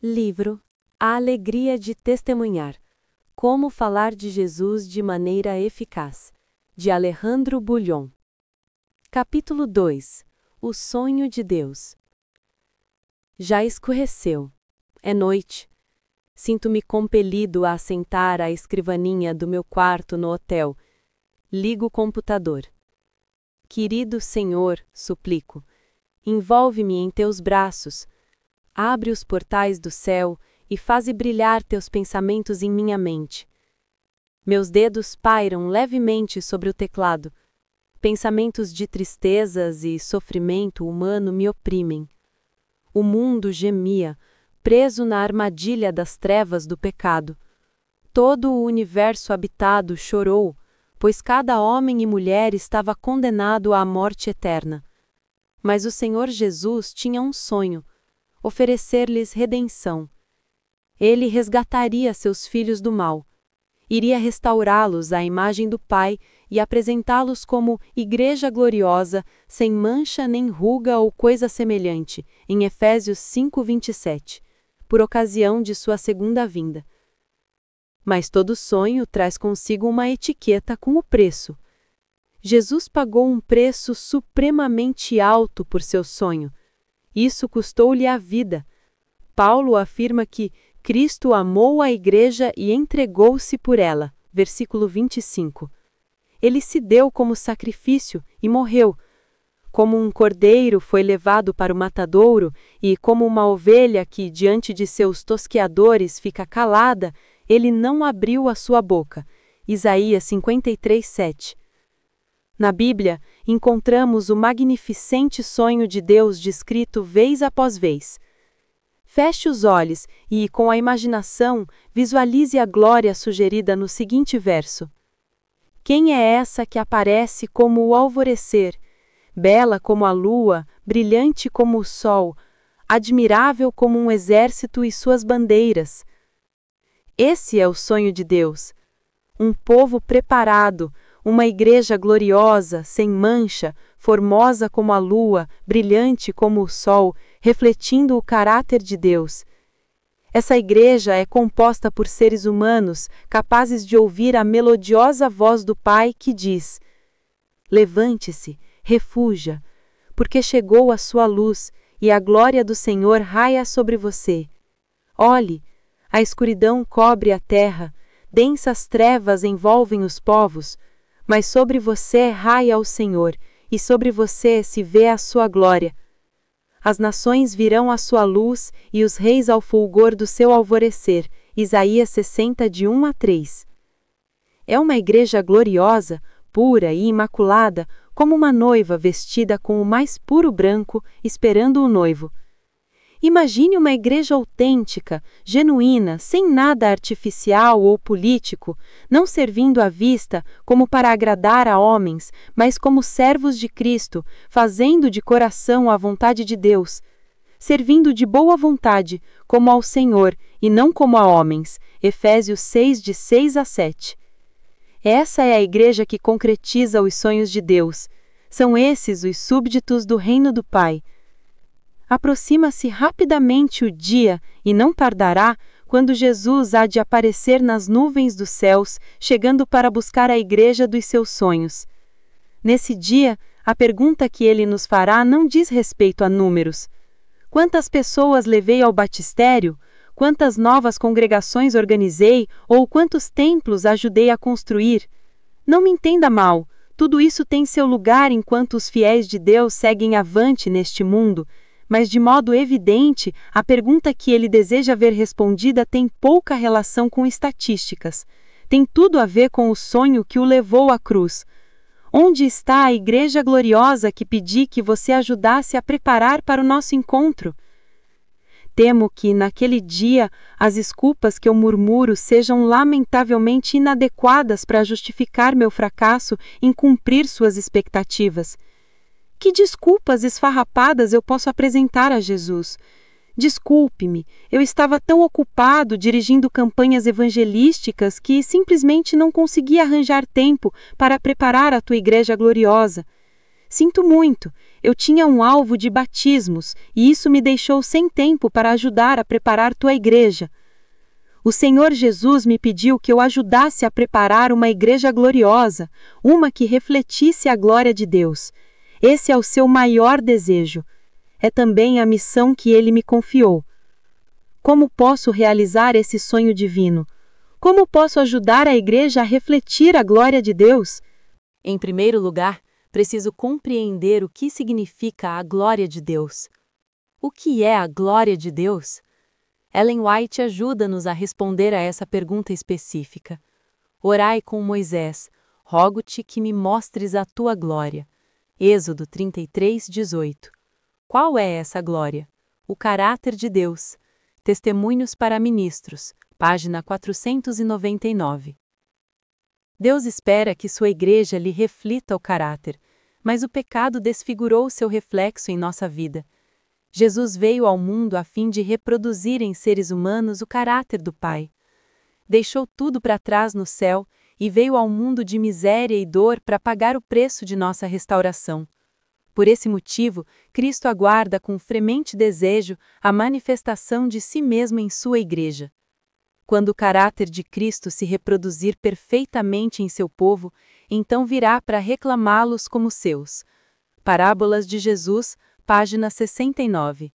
Livro A Alegria de Testemunhar. Como falar de Jesus de maneira eficaz, de Alejandro Bullion. Capítulo 2. O sonho de Deus. Já escureceu. É noite. Sinto-me compelido a sentar à escrivaninha do meu quarto no hotel. Ligo o computador. Querido Senhor, suplico, envolve-me em teus braços. Abre os portais do céu e faze brilhar teus pensamentos em minha mente. Meus dedos pairam levemente sobre o teclado. Pensamentos de tristezas e sofrimento humano me oprimem. O mundo gemia, preso na armadilha das trevas do pecado. Todo o universo habitado chorou, pois cada homem e mulher estava condenado à morte eterna. Mas o Senhor Jesus tinha um sonho: oferecer-lhes redenção. Ele resgataria seus filhos do mal, iria restaurá-los à imagem do Pai e apresentá-los como igreja gloriosa, sem mancha nem ruga ou coisa semelhante, em Efésios 5:27, por ocasião de sua segunda vinda. Mas todo sonho traz consigo uma etiqueta com o preço. Jesus pagou um preço supremamente alto por seu sonho. Isso custou-lhe a vida. Paulo afirma que Cristo amou a igreja e entregou-se por ela. Versículo 25. Ele se deu como sacrifício e morreu. Como um cordeiro foi levado para o matadouro e como uma ovelha que diante de seus tosqueadores fica calada, ele não abriu a sua boca. Isaías 53:7. Na Bíblia, encontramos o magnificente sonho de Deus descrito vez após vez. Feche os olhos e, com a imaginação, visualize a glória sugerida no seguinte verso. Quem é essa que aparece como o alvorecer, bela como a lua, brilhante como o sol, admirável como um exército e suas bandeiras? Esse é o sonho de Deus. Um povo preparado, uma igreja gloriosa, sem mancha, formosa como a lua, brilhante como o sol, refletindo o caráter de Deus. Essa igreja é composta por seres humanos capazes de ouvir a melodiosa voz do Pai que diz: levante-se, refuja, porque chegou a sua luz e a glória do Senhor raia sobre você. Olhe, a escuridão cobre a terra, densas trevas envolvem os povos, mas sobre você raia o Senhor, e sobre você se vê a sua glória. As nações virão à sua luz, e os reis ao fulgor do seu alvorecer. Isaías 60, de 1-3. É uma igreja gloriosa, pura e imaculada, como uma noiva vestida com o mais puro branco, esperando o noivo. Imagine uma igreja autêntica, genuína, sem nada artificial ou político, não servindo à vista como para agradar a homens, mas como servos de Cristo, fazendo de coração a vontade de Deus, servindo de boa vontade, como ao Senhor, e não como a homens. Efésios 6, de 6-7. Essa é a igreja que concretiza os sonhos de Deus. São esses os súbditos do reino do Pai. Aproxima-se rapidamente o dia, e não tardará, quando Jesus há de aparecer nas nuvens dos céus, chegando para buscar a igreja dos seus sonhos. Nesse dia, a pergunta que ele nos fará não diz respeito a números. Quantas pessoas levei ao batistério? Quantas novas congregações organizei? Ou quantos templos ajudei a construir? Não me entenda mal, tudo isso tem seu lugar enquanto os fiéis de Deus seguem avante neste mundo. Mas de modo evidente, a pergunta que ele deseja ver respondida tem pouca relação com estatísticas. Tem tudo a ver com o sonho que o levou à cruz. Onde está a igreja gloriosa que pedi que você ajudasse a preparar para o nosso encontro? Temo que, naquele dia, as desculpas que eu murmuro sejam lamentavelmente inadequadas para justificar meu fracasso em cumprir suas expectativas. Que desculpas esfarrapadas eu posso apresentar a Jesus? Desculpe-me, eu estava tão ocupado dirigindo campanhas evangelísticas que simplesmente não consegui arranjar tempo para preparar a tua igreja gloriosa. Sinto muito, eu tinha um alvo de batismos e isso me deixou sem tempo para ajudar a preparar tua igreja. O Senhor Jesus me pediu que eu ajudasse a preparar uma igreja gloriosa, uma que refletisse a glória de Deus. Esse é o seu maior desejo. É também a missão que ele me confiou. Como posso realizar esse sonho divino? Como posso ajudar a igreja a refletir a glória de Deus? Em primeiro lugar, preciso compreender o que significa a glória de Deus. O que é a glória de Deus? Ellen White ajuda-nos a responder a essa pergunta específica. Orai com Moisés, rogo-te que me mostres a tua glória. Êxodo 33, 18. Qual é essa glória? O caráter de Deus. Testemunhos para Ministros, página 499. Deus espera que sua igreja lhe reflita o caráter, mas o pecado desfigurou seu reflexo em nossa vida. Jesus veio ao mundo a fim de reproduzir em seres humanos o caráter do Pai. Deixou tudo para trás no céu e veio ao mundo de miséria e dor para pagar o preço de nossa restauração. Por esse motivo, Cristo aguarda com fremente desejo a manifestação de si mesmo em sua igreja. Quando o caráter de Cristo se reproduzir perfeitamente em seu povo, então virá para reclamá-los como seus. Parábolas de Jesus, página 69.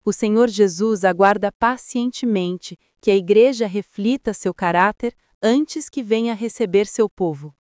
O Senhor Jesus aguarda pacientemente que a igreja reflita seu caráter antes que venha receber seu povo.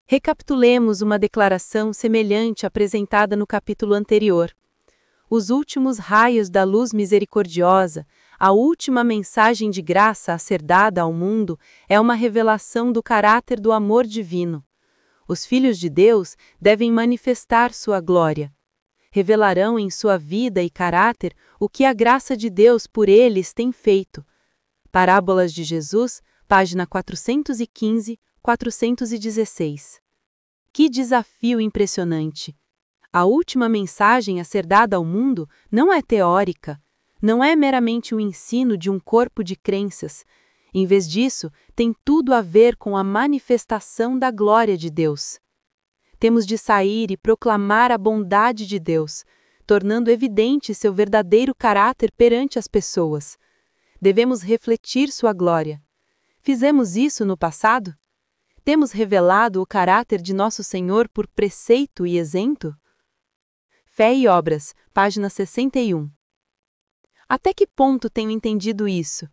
Recapitulemos uma declaração semelhante apresentada no capítulo anterior. Os últimos raios da luz misericordiosa, a última mensagem de graça a ser dada ao mundo, é uma revelação do caráter do amor divino. Os filhos de Deus devem manifestar sua glória. Revelarão em sua vida e caráter o que a graça de Deus por eles tem feito. Parábolas de Jesus, página 415, 416. Que desafio impressionante! A última mensagem a ser dada ao mundo não é teórica, não é meramente o ensino de um corpo de crenças. Em vez disso, tem tudo a ver com a manifestação da glória de Deus. Temos de sair e proclamar a bondade de Deus, tornando evidente seu verdadeiro caráter perante as pessoas. Devemos refletir sua glória. Fizemos isso no passado? Temos revelado o caráter de nosso Senhor por preceito e exemplo? Fé e Obras, página 61. Até que ponto tenho entendido isso?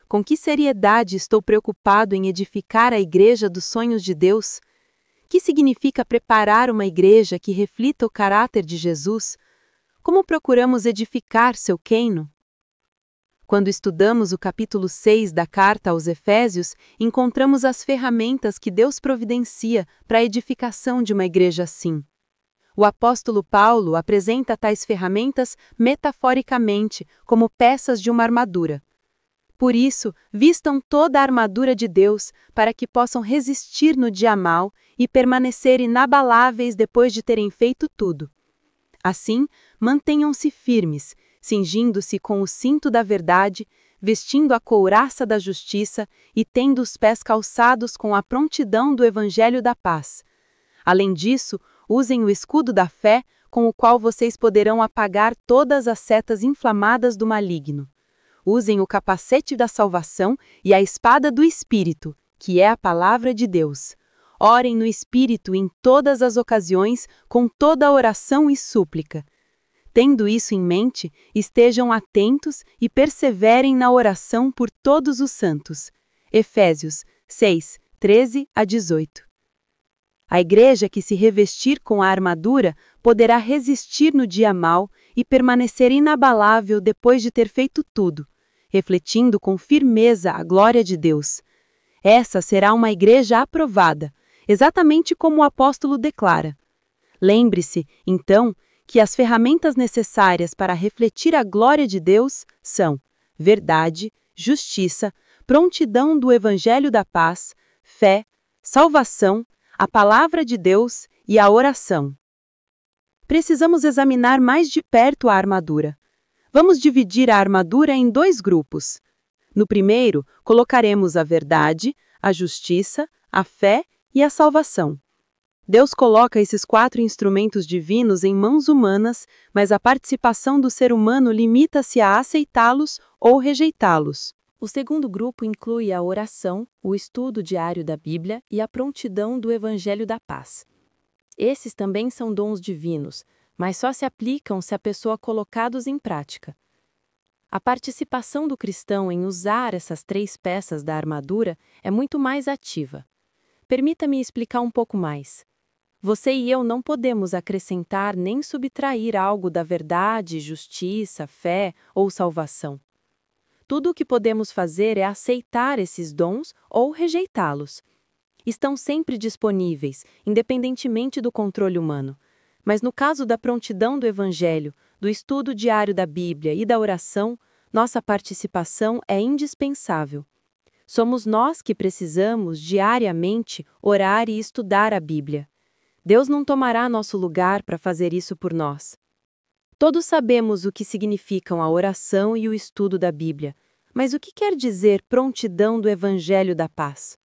Com que seriedade estou preocupado em edificar a igreja dos sonhos de Deus? Que significa preparar uma igreja que reflita o caráter de Jesus? Como procuramos edificar seu reino? Quando estudamos o capítulo 6 da carta aos Efésios, encontramos as ferramentas que Deus providencia para a edificação de uma igreja assim. O apóstolo Paulo apresenta tais ferramentas metaforicamente como peças de uma armadura. Por isso, vistam toda a armadura de Deus para que possam resistir no dia mau e permanecer inabaláveis depois de terem feito tudo. Assim, mantenham-se firmes, cingindo-se com o cinto da verdade, vestindo a couraça da justiça e tendo os pés calçados com a prontidão do evangelho da paz. Além disso, usem o escudo da fé, com o qual vocês poderão apagar todas as setas inflamadas do maligno. Usem o capacete da salvação e a espada do Espírito, que é a palavra de Deus. Orem no Espírito em todas as ocasiões, com toda oração e súplica. Tendo isso em mente, estejam atentos e perseverem na oração por todos os santos. Efésios 6, 13 a 18. A igreja que se revestir com a armadura poderá resistir no dia mau e permanecer inabalável depois de ter feito tudo, refletindo com firmeza a glória de Deus. Essa será uma igreja aprovada, exatamente como o apóstolo declara. Lembre-se, então, que as ferramentas necessárias para refletir a glória de Deus são verdade, justiça, prontidão do evangelho da paz, fé, salvação, a palavra de Deus e a oração. Precisamos examinar mais de perto a armadura. Vamos dividir a armadura em 2 grupos. No primeiro, colocaremos a verdade, a justiça, a fé e a salvação. Deus coloca esses 4 instrumentos divinos em mãos humanas, mas a participação do ser humano limita-se a aceitá-los ou rejeitá-los. O segundo grupo inclui a oração, o estudo diário da Bíblia e a prontidão do Evangelho da Paz. Esses também são dons divinos, mas só se aplicam se a pessoa colocá-los em prática. A participação do cristão em usar essas 3 peças da armadura é muito mais ativa. Permita-me explicar um pouco mais. Você e eu não podemos acrescentar nem subtrair algo da verdade, justiça, fé ou salvação. Tudo o que podemos fazer é aceitar esses dons ou rejeitá-los. Estão sempre disponíveis, independentemente do controle humano. Mas no caso da prontidão do Evangelho, do estudo diário da Bíblia e da oração, nossa participação é indispensável. Somos nós que precisamos, diariamente, orar e estudar a Bíblia. Deus não tomará nosso lugar para fazer isso por nós. Todos sabemos o que significam a oração e o estudo da Bíblia, mas o que quer dizer prontidão do Evangelho da Paz?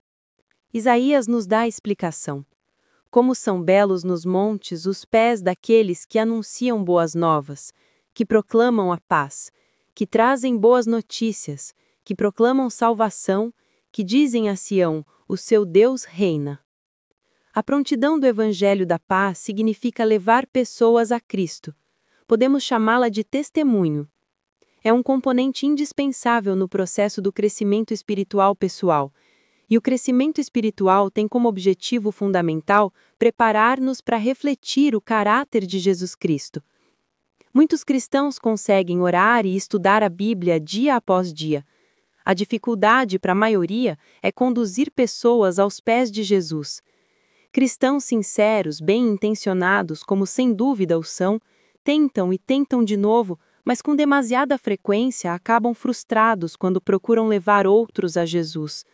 Isaías nos dá a explicação. Como são belos nos montes os pés daqueles que anunciam boas novas, que proclamam a paz, que trazem boas notícias, que proclamam salvação, que dizem a Sião, o seu Deus reina. A prontidão do Evangelho da Paz significa levar pessoas a Cristo. Podemos chamá-la de testemunho. É um componente indispensável no processo do crescimento espiritual pessoal. E o crescimento espiritual tem como objetivo fundamental preparar-nos para refletir o caráter de Jesus Cristo. Muitos cristãos conseguem orar e estudar a Bíblia dia após dia. A dificuldade para a maioria é conduzir pessoas aos pés de Jesus. Cristãos sinceros, bem-intencionados, como sem dúvida o são, tentam e tentam de novo, mas com demasiada frequência acabam frustrados quando procuram levar outros a Jesus.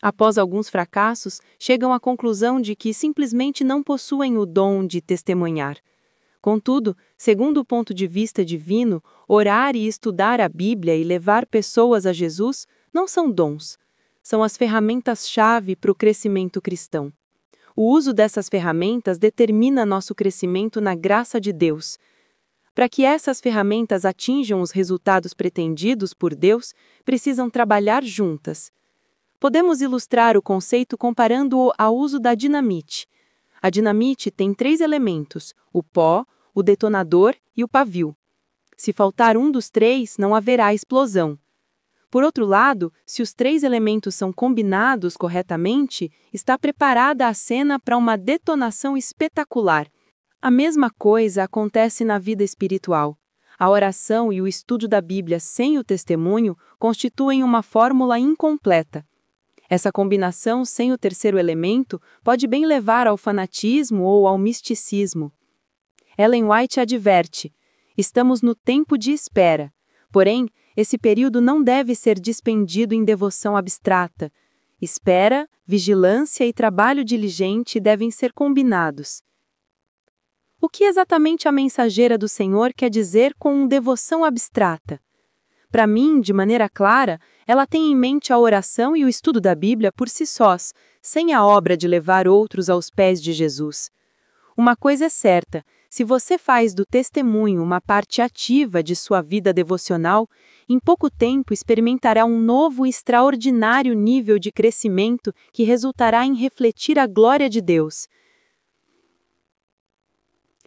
Após alguns fracassos, chegam à conclusão de que simplesmente não possuem o dom de testemunhar. Contudo, segundo o ponto de vista divino, orar e estudar a Bíblia e levar pessoas a Jesus não são dons. São as ferramentas-chave para o crescimento cristão. O uso dessas ferramentas determina nosso crescimento na graça de Deus. Para que essas ferramentas atinjam os resultados pretendidos por Deus, precisam trabalhar juntas. Podemos ilustrar o conceito comparando-o ao uso da dinamite. A dinamite tem 3 elementos: o pó, o detonador e o pavio. Se faltar um dos 3, não haverá explosão. Por outro lado, se os 3 elementos são combinados corretamente, está preparada a cena para uma detonação espetacular. A mesma coisa acontece na vida espiritual. A oração e o estudo da Bíblia sem o testemunho constituem uma fórmula incompleta. Essa combinação sem o terceiro elemento pode bem levar ao fanatismo ou ao misticismo. Ellen White adverte: estamos no tempo de espera. Porém, esse período não deve ser dispendido em devoção abstrata. Espera, vigilância e trabalho diligente devem ser combinados. O que exatamente a mensageira do Senhor quer dizer com devoção abstrata? Para mim, de maneira clara, ela tem em mente a oração e o estudo da Bíblia por si sós, sem a obra de levar outros aos pés de Jesus. Uma coisa é certa: se você faz do testemunho uma parte ativa de sua vida devocional, em pouco tempo experimentará um novo e extraordinário nível de crescimento que resultará em refletir a glória de Deus.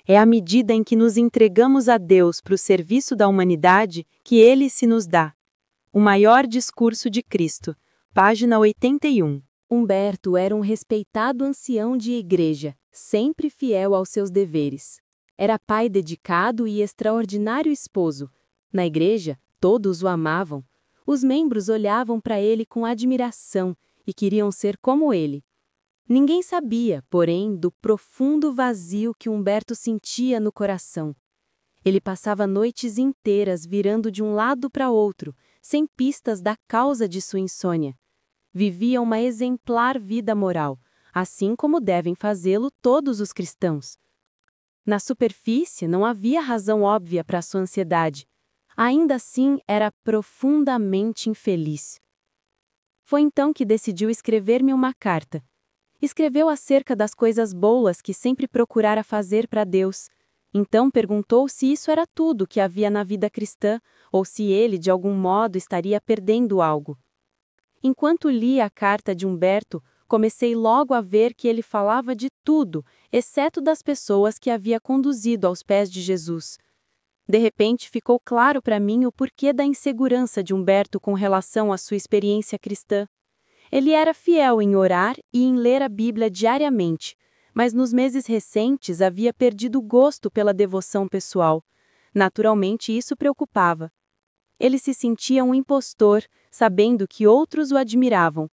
É à medida em que nos entregamos a Deus para o serviço da humanidade que Ele se nos dá. O maior discurso de Cristo, página 81. Humberto era um respeitado ancião de igreja, sempre fiel aos seus deveres. Era pai dedicado e extraordinário esposo. Na igreja, todos o amavam. Os membros olhavam para ele com admiração e queriam ser como ele. Ninguém sabia, porém, do profundo vazio que Humberto sentia no coração. Ele passava noites inteiras virando de um lado para outro, sem pistas da causa de sua insônia. Vivia uma exemplar vida moral, assim como devem fazê-lo todos os cristãos. Na superfície, não havia razão óbvia para sua ansiedade. Ainda assim, era profundamente infeliz. Foi então que decidiu escrever-me uma carta. Escreveu acerca das coisas boas que sempre procurara fazer para Deus. Então perguntou se isso era tudo que havia na vida cristã, ou se ele, de algum modo, estaria perdendo algo. Enquanto lia a carta de Humberto, comecei logo a ver que ele falava de tudo, exceto das pessoas que havia conduzido aos pés de Jesus. De repente ficou claro para mim o porquê da insegurança de Humberto com relação à sua experiência cristã. Ele era fiel em orar e em ler a Bíblia diariamente, mas nos meses recentes havia perdido o gosto pela devoção pessoal. Naturalmente, isso preocupava. Ele se sentia um impostor, sabendo que outros o admiravam.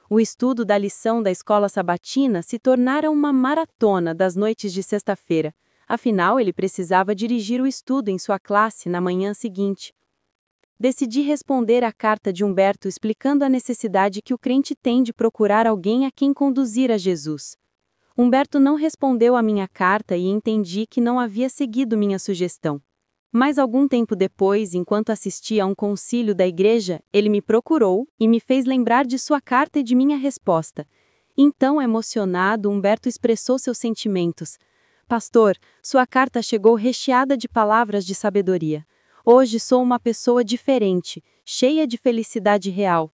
O estudo da lição da escola sabatina se tornara uma maratona das noites de sexta-feira. Afinal, ele precisava dirigir o estudo em sua classe na manhã seguinte. Decidi responder à carta de Humberto explicando a necessidade que o crente tem de procurar alguém a quem conduzir a Jesus. Humberto não respondeu à minha carta e entendi que não havia seguido minha sugestão. Mas algum tempo depois, enquanto assistia a um concílio da igreja, ele me procurou e me fez lembrar de sua carta e de minha resposta. Então, emocionado, Humberto expressou seus sentimentos. Pastor, sua carta chegou recheada de palavras de sabedoria. Hoje sou uma pessoa diferente, cheia de felicidade real.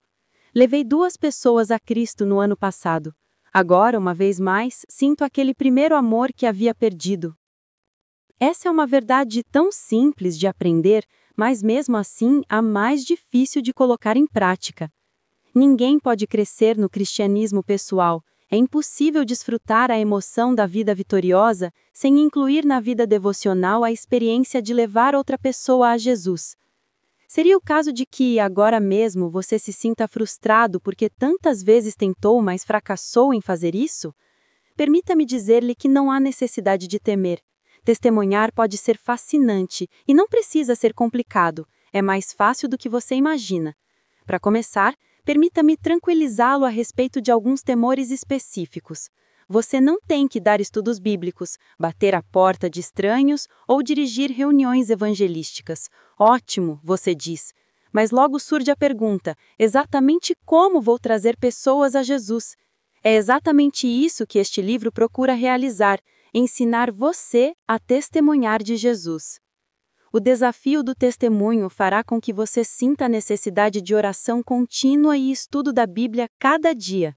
Levei 2 pessoas a Cristo no ano passado. Agora, uma vez mais, sinto aquele primeiro amor que havia perdido. Essa é uma verdade tão simples de aprender, mas mesmo assim a mais difícil de colocar em prática. Ninguém pode crescer no cristianismo pessoal. É impossível desfrutar a emoção da vida vitoriosa sem incluir na vida devocional a experiência de levar outra pessoa a Jesus. Seria o caso de que, agora mesmo, você se sinta frustrado porque tantas vezes tentou, mas fracassou em fazer isso? Permita-me dizer-lhe que não há necessidade de temer. Testemunhar pode ser fascinante e não precisa ser complicado. É mais fácil do que você imagina. Para começar, permita-me tranquilizá-lo a respeito de alguns temores específicos. Você não tem que dar estudos bíblicos, bater a porta de estranhos ou dirigir reuniões evangelísticas. Ótimo, você diz. Mas logo surge a pergunta: exatamente como vou trazer pessoas a Jesus? É exatamente isso que este livro procura realizar: ensinar você a testemunhar de Jesus. O desafio do testemunho fará com que você sinta a necessidade de oração contínua e estudo da Bíblia cada dia.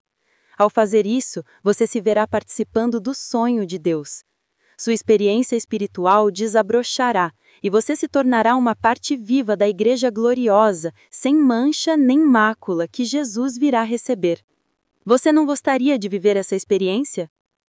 Ao fazer isso, você se verá participando do sonho de Deus. Sua experiência espiritual desabrochará e você se tornará uma parte viva da Igreja gloriosa, sem mancha nem mácula, que Jesus virá receber. Você não gostaria de viver essa experiência?